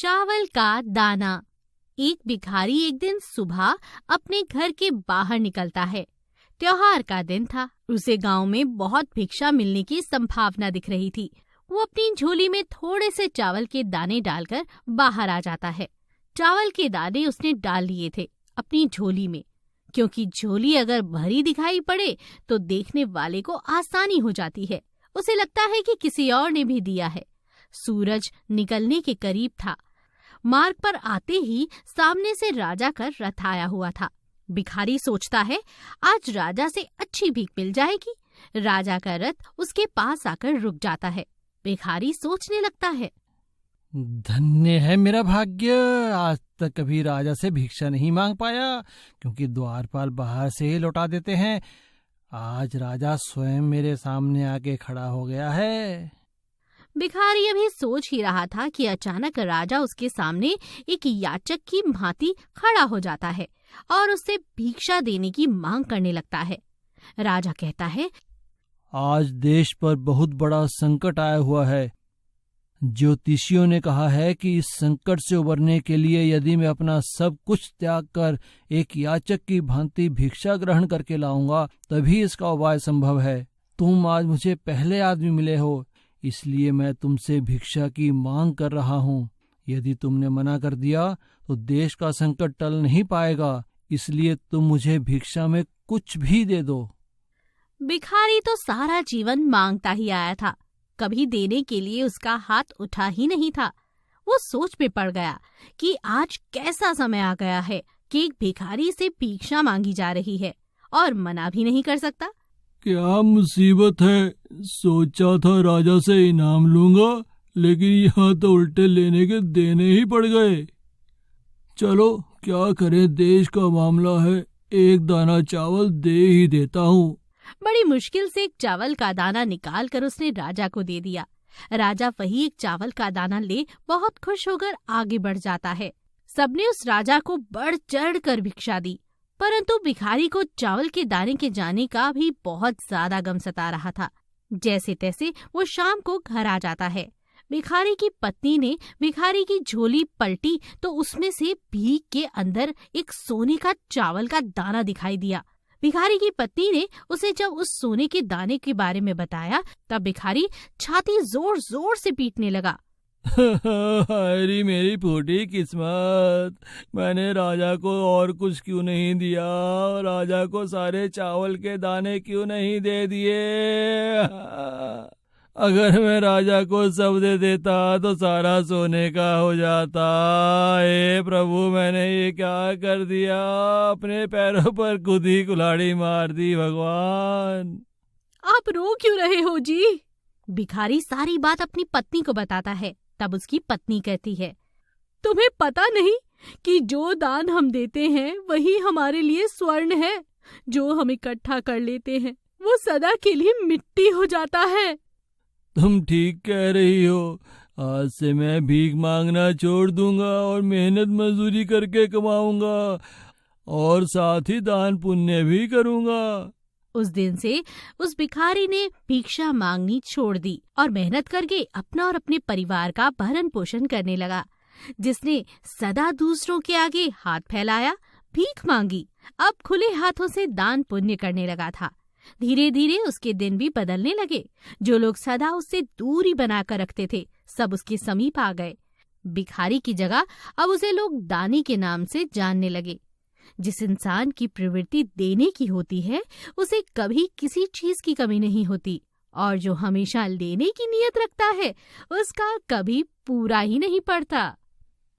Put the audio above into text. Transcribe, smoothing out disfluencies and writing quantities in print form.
चावल का दाना। एक भिखारी एक दिन सुबह अपने घर के बाहर निकलता है। त्योहार का दिन था। उसे गांव में बहुत भिक्षा मिलने की संभावना दिख रही थी। वो अपनी झोली में थोड़े से चावल के दाने डालकर बाहर आ जाता है। चावल के दाने उसने डाल लिए थे अपनी झोली में, क्योंकि झोली अगर भरी दिखाई पड़े तो देखने वाले को आसानी हो जाती है। उसे लगता है कि किसी और ने भी दिया है। सूरज निकलने के करीब था। मार्ग पर आते ही सामने से राजा का रथ आया हुआ था। भिखारी सोचता है आज राजा से अच्छी भीख मिल जाएगी। राजा का रथ उसके पास आकर रुक जाता है। भिखारी सोचने लगता है, धन्य है मेरा भाग्य, आज तक कभी राजा से भिक्षा नहीं मांग पाया, क्योंकि द्वारपाल बाहर से ही लौटा देते हैं। आज राजा स्वयं मेरे सामने आके खड़ा हो गया है। भिखारी अभी सोच ही रहा था कि अचानक राजा उसके सामने एक याचक की भांति खड़ा हो जाता है और उससे भिक्षा देने की मांग करने लगता है। राजा कहता है, आज देश पर बहुत बड़ा संकट आया हुआ है। ज्योतिषियों ने कहा है कि इस संकट से उबरने के लिए यदि मैं अपना सब कुछ त्याग कर एक याचक की भांति भिक्षा ग्रहण करके लाऊंगा तभी इसका उपाय संभव है। तुम आज मुझे पहले आदमी मिले हो, इसलिए मैं तुमसे भिक्षा की मांग कर रहा हूँ। यदि तुमने मना कर दिया तो देश का संकट टल नहीं पाएगा, इसलिए तुम मुझे भिक्षा में कुछ भी दे दो। भिखारी तो सारा जीवन मांगता ही आया था, कभी देने के लिए उसका हाथ उठा ही नहीं था। वो सोच में पड़ गया कि आज कैसा समय आ गया है कि एक भिखारी से भिक्षा मांगी जा रही है और मना भी नहीं कर सकता। क्या मुसीबत है, सोचा था राजा से इनाम लूंगा, लेकिन यहाँ तो उल्टे लेने के देने ही पड़ गए। चलो क्या करें, देश का मामला है, एक दाना चावल दे ही देता हूँ। बड़ी मुश्किल से एक चावल का दाना निकाल कर उसने राजा को दे दिया। राजा वही एक चावल का दाना ले बहुत खुश होकर आगे बढ़ जाता है। सबने उस राजा को बढ़ चढ़ कर भिक्षा दी, परंतु भिखारी को चावल के दाने के जाने का भी बहुत ज्यादा गम सता रहा था। जैसे तैसे वो शाम को घर आ जाता है। भिखारी की पत्नी ने भिखारी की झोली पलटी तो उसमें से भीख के अंदर एक सोने का चावल का दाना दिखाई दिया। भिखारी की पत्नी ने उसे जब उस सोने के दाने के बारे में बताया तब भिखारी छाती जोर जोर से पीटने लगा। हरी मेरी फूटी किस्मत, मैंने राजा को और कुछ क्यों नहीं दिया, राजा को सारे चावल के दाने क्यों नहीं दे दिए। अगर मैं राजा को सब दे देता तो सारा सोने का हो जाता। हे प्रभु, मैंने ये क्या कर दिया, अपने पैरों पर खुद ही कुल्हाड़ी मार दी। भगवान, आप रो क्यों रहे हो जी? भिखारी सारी बात अपनी पत्नी को बताता है। तब उसकी पत्नी कहती है, तुम्हें पता नहीं कि जो दान हम देते हैं वही हमारे लिए स्वर्ण है। जो हम इकट्ठा कर लेते हैं वो सदा के लिए मिट्टी हो जाता है। तुम ठीक कह रही हो, आज से मैं भीख मांगना छोड़ दूंगा और मेहनत मजदूरी करके कमाऊंगा और साथ ही दान पुण्य भी करूंगा। उस दिन से उस भिखारी ने भिक्षा मांगनी छोड़ दी और मेहनत करके अपना और अपने परिवार का भरण पोषण करने लगा। जिसने सदा दूसरों के आगे हाथ फैलाया, भीख मांगी, अब खुले हाथों से दान पुण्य करने लगा था। धीरे धीरे उसके दिन भी बदलने लगे। जो लोग सदा उससे दूरी बनाकर रखते थे सब उसके समीप आ गए। भिखारी की जगह अब उसे लोग दानी के नाम से जानने लगे। जिस इंसान की प्रवृत्ति देने की होती है उसे कभी किसी चीज की कमी नहीं होती, और जो हमेशा लेने की नीयत रखता है उसका कभी पूरा ही नहीं पड़ता।